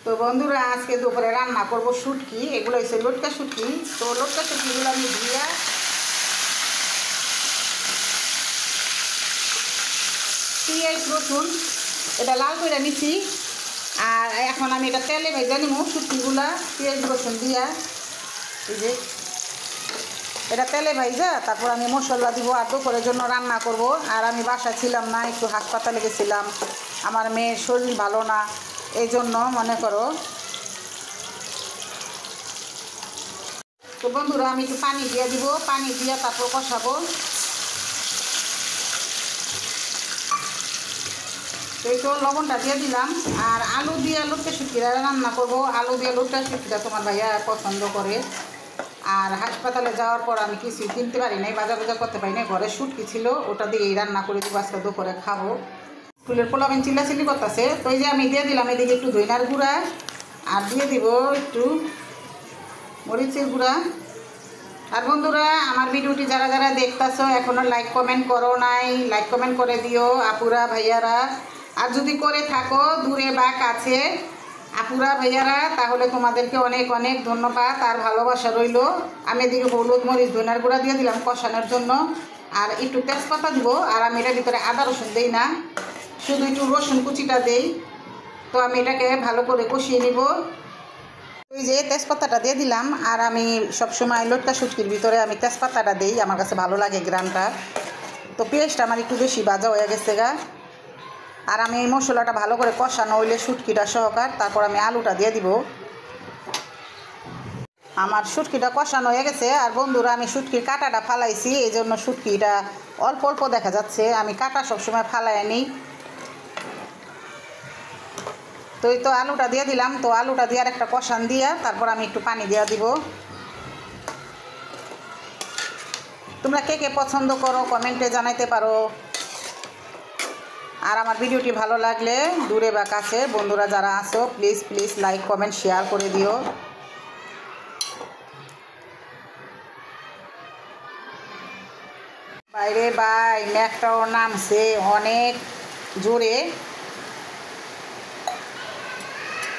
তো বন্ধুরা আজকে দুপুরে রান্না করব শুটকি। এগুলো হচ্ছে লটকা শুটকি। তো লটকা শুটকিগুলো আমি ধুইয়া পেঁয়াজ রসুন এটা লাল করে নিচ্ছি। আর এখন আমি এটা তেলে ভেজে নিব শুটকিগুলা পেঁয়াজ রসুন দিয়া। এই যে এটা তেলে ভাইজা তারপর আমি মশলা দিব আর দুপুরের জন্য রান্না করব। আর আমি বাসায় ছিলাম না, একটু হাসপাতালে গেছিলাম, আমার মেয়ের শরীর ভালো না, এই জন্য মনে করো। তো বন্ধুরা আমি একটু পানি দিয়ে দিব, পানি দিয়ে তারপর কষাবো। এই তো লবণটা দিয়ে দিলাম। আর আলু দিয়ে লটকা শুটকিটা রান্না করব। আলু দিয়ে লটকা শুটকিটা তোমার ভাইয়া পছন্দ করে। আর হাসপাতালে যাওয়ার পর আমি কিছু কিনতে পারি নাই, বাজার করতে পারি নাই, ঘরে শুটকি ছিল, ওটা দিয়েই রান্না করে দিব। আজকে দুপুরে খাবো। স্কুলের পোলাবেন চিল্লাচিল্লি করতেছে। তো এই যে আমি দিয়ে দিলাম এদিকে একটু ধইনার গুঁড়া, আর দিয়ে দিব একটু মরিচের গুঁড়া। আর বন্ধুরা আমার ভিডিওটি যারা যারা দেখতেছো এখনও লাইক কমেন্ট করো নাই, লাইক কমেন্ট করে দিও আপুরা ভাইয়ারা। আর যদি করে থাকো দূরে বা কাছে আপুরা ভাইয়ারা, তাহলে তোমাদেরকে অনেক অনেক ধন্যবাদ আর ভালোবাসা রইল। আমি এদিকে হলুদ মরিচ ধনিয়ার গুঁড়া দিয়ে দিলাম কষানোর জন্য, আর একটু তেজপাতা দিব। আর আমি এটার ভিতরে আদা রসুন দিই না, শুধু একটু রসুন কুচিটা দেই। তো আমি এটাকে ভালো করে কষিয়ে নিব। এই যে তেজপাতাটা দিয়ে দিলাম। আর আমি সবসময় লটকা শুটকির ভিতরে আমি তেজপাতাটা দিই, আমার কাছে ভালো লাগে গ্রানটা। তো পেঁয়াজটা আমার একটু বেশি ভাজা হয়ে গেছে গা। আর আমি এই মশলাটা ভালো করে কষানো হইলে শুটকিটা সহকার তারপর আমি আলুটা দিয়ে দিব। আমার শুটকিটা কষানো হয়ে গেছে। আর বন্ধুরা আমি শুটকির কাঁটাটা ফালাইছি, এই জন্য শুটকিটা অল্প অল্প দেখা যাচ্ছে। আমি কাঁটা সবসময় ফালাই নিই। তো এই তো আলুটা দিয়ে দিলাম। তো আলুটা দিয়ে আর একটা কষান দিয়া তারপর আমি একটু পানি দিয়ে দিব। তোমরা কে কে পছন্দ করো কমেন্টে জানাইতে পারো। আর আমার ভিডিওটি ভালো লাগলে দূরে বা কাছে বন্ধুরা যারা আছো please please like comment share করে দিও। বাইরে বাই মেঘটাও নামছে অনেক জোরে।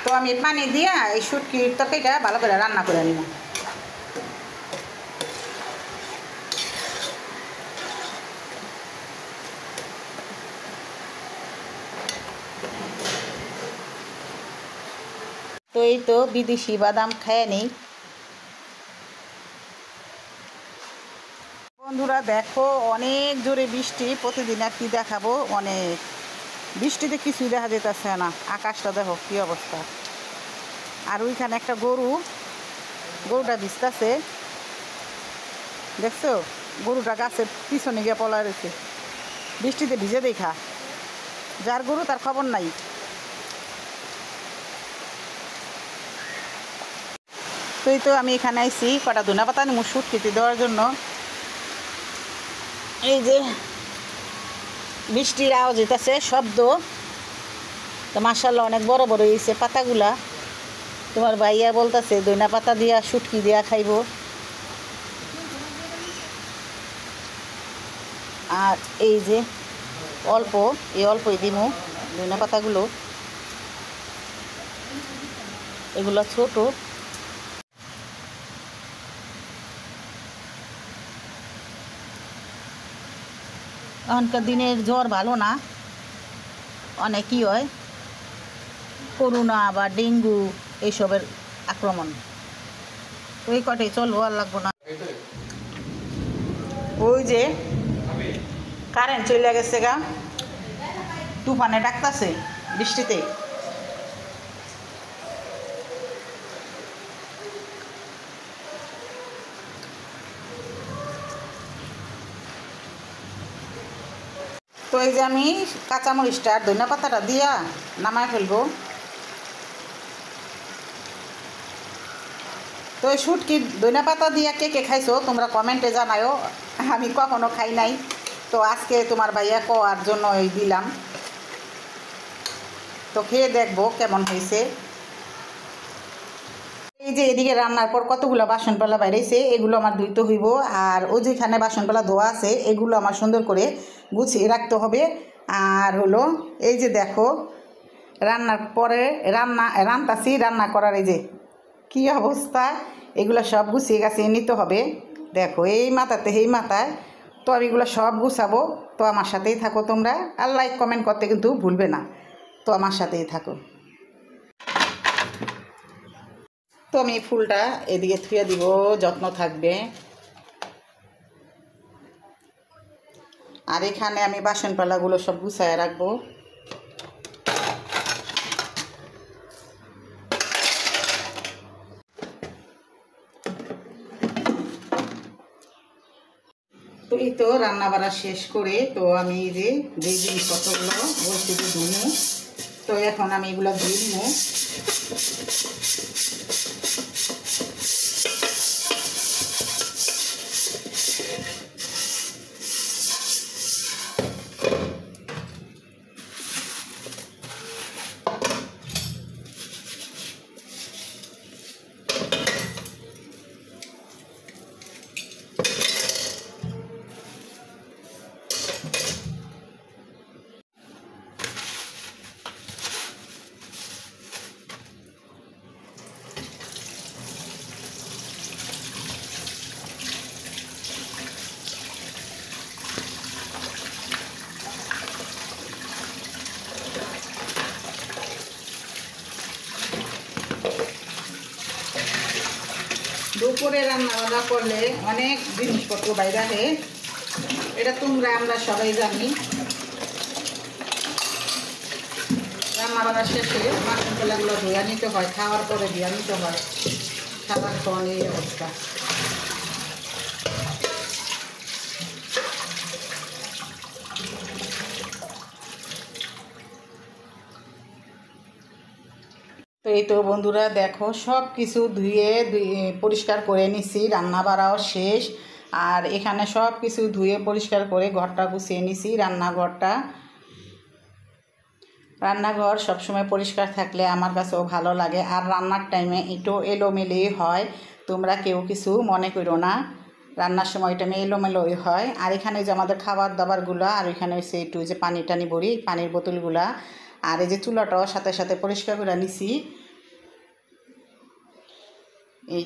তো আমি পানি দিয়া এই শুটকির তরকারিটা ভালো করে রান্না করে নিব। তো এই তো বিদেশি বাদাম খেয়ে নেই। বন্ধুরা দেখো অনেক জোরে বৃষ্টি, প্রতিদিন আর কি দেখাবো, অনেক বৃষ্টিতে কিছুই দেখা যেতেছে না। আকাশটা দেখো কি অবস্থা। আর ওইখানে একটা গরুটা ভিজতেছে, দেখছো? গরুটা গাছের পিছনে গিয়ে পলা রয়েছে, বৃষ্টিতে ভিজে দেখা। যার গরু তার খবর নাই। তো এই তো আমি এখানে আইছি কটা ধনা পাতা নিমু শুটকিতে দেওয়ার জন্য। এই যে বৃষ্টির আওয়াজ হইতেছে, শব্দ। তো মাশাআল্লাহ অনেক বড় বড় হয়েছে পাতাগুলা। তোমার ভাইয়া বলতেছে ধনা পাতা দিয়া শুটকি দিয়া খাইব। আর এই যে অল্পই দিমু ধনা পাতাগুলো, এগুলো ছোট। এখনকার দিনের জ্বর ভালো না, অনেকই হয় করোনা বা ডেঙ্গু এইসবের আক্রমণ। ওই কটাই চলবো, আর লাগবো না। ওই যে কারেন্ট চলে গেছে গা, তুফানে ডাকতেছে বৃষ্টিতে। তো এই যে আমি কাঁচামরিচটা আর ধনিয়া পাতাটা দিয়া নামায় ফেলবো। তো এই শুটকি ধনিয়া পাতা দিয়া কে কে খাইছো তোমরা কমেন্টে জানাও। আমি কখনো খাই নাই, তো আজকে তোমার ভাইয়া কোয়ার জন্য এই দিলাম। তো খেয়ে দেখবো কেমন হয়েছে। এই যে এদিকে রান্নার পর কতগুলো বাসনপালা বাইরেছে, এগুলো আমার ধুইতে হইব। আর ওই যেখানে বাসনপালা ধোয়া আছে এগুলো আমার সুন্দর করে গুছিয়ে রাখতে হবে। আর হলো এই যে দেখো রান্নার পরে রান্নাছি, রান্না করার এই যে কী অবস্থা, এগুলো সব গুছিয়ে গাছিয়ে নিতে হবে। দেখো এই মাথাতে এই মাথায়, তো আমি এগুলো সব গুছাবো। তো আমার সাথেই থাকো তোমরা, আর লাইক কমেন্ট করতে কিন্তু ভুলবে না। তো আমার সাথেই থাকো। তো আমি ফুলটা এদিকে থুয়ে দিব, যত্ন থাকবে। আর এখানে আমি বাসন পালাগুলো সব গুছায় রাখবো। তো এই তো রান্না বাড়া শেষ করে তো আমি এই যে জিনিসপত্রগুলো বলছি যে ধুমু, তো এখন আমি এগুলো ধুয়ে নিব। দুপুরে রান্না করলে অনেক জিনিসপত্র বাইরে আসে, এটা আমরা সবাই জানি। রান্না শেষে বাসন কলাগুলো ধুয়ে নিতে হয়, খাওয়ার পরে ধুয়ে নিতে হয়। সারাক্ষণ এই অবস্থা। তো এই তো বন্ধুরা দেখো সব কিছু ধুয়ে পরিষ্কার করে নিছি, রান্না বাড়াও শেষ। আর এখানে সব কিছু ধুয়ে পরিষ্কার করে ঘরটা গুছিয়ে নিছি। রান্নাঘর সবসময় পরিষ্কার থাকলে আমার কাছেও ভালো লাগে। আর রান্নার টাইমে একটু এলোমেলোই হয়, তোমরা কেউ কিছু মনে করো না। রান্নার সময় টাইমে এলোমেলোই হয়। আর এখানে যে আমাদের খাবার দাবারগুলো, আর এখানে হচ্ছে একটু যে পানি টানি ভরি, পানির বোতলগুলা, আর এই যে চুলাটাও সাথে সাথে পরিষ্কার করে নিছি। এই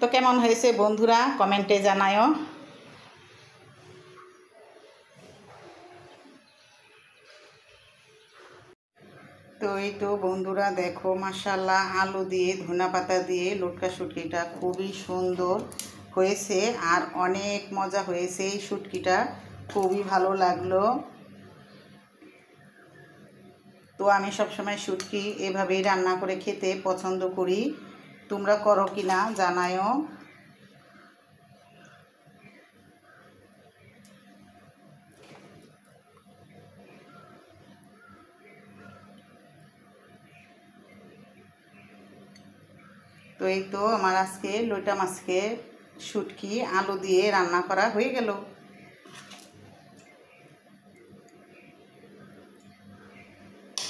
তো কেমন হয়েছে বন্ধুরা কমেন্টে জানায়ও। তো এই তো বন্ধুরা দেখো মাশাআল্লাহ আলু দিয়ে ধনা পাতা দিয়ে লটকা শুটকিটা খুবই সুন্দর হয়েছে, আর অনেক মজা হয়েছে। এই শুটকিটা খুবই ভালো লাগলো। তো আমি সবসময় শুটকি এভাবেই রান্না করে খেতে পছন্দ করি, তোমরা করো কি না জানায়ও। তো এই তো আমার আজকে লইটা মাছকে শুটকি আলু দিয়ে রান্না করা হয়ে গেল।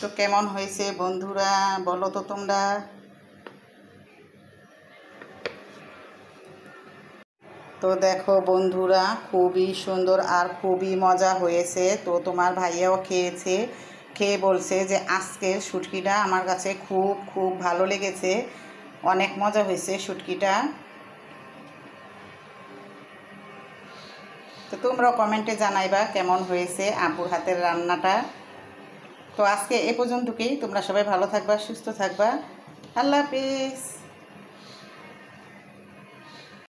তো কেমন হয়েছে বন্ধুরা বলো তো তোমরা। তো দেখো বন্ধুরা খুবই সুন্দর আর খুবই মজা হয়েছে। তো তোমার ভাইয়াও খেয়েছে, খেয়ে বলছে যে আজকের শুটকিটা আমার কাছে খুব খুব ভালো লেগেছে, অনেক মজা হয়েছে শুটকিটা। তো তোমরাও কমেন্টে জানাইবা কেমন হয়েছে আপুর হাতের রান্নাটা। তো আজকে এ পর্যন্তই, তোমরা সবাই ভালো থাকবা, সুস্থ থাকবা। আল্লাহ হাফেজ।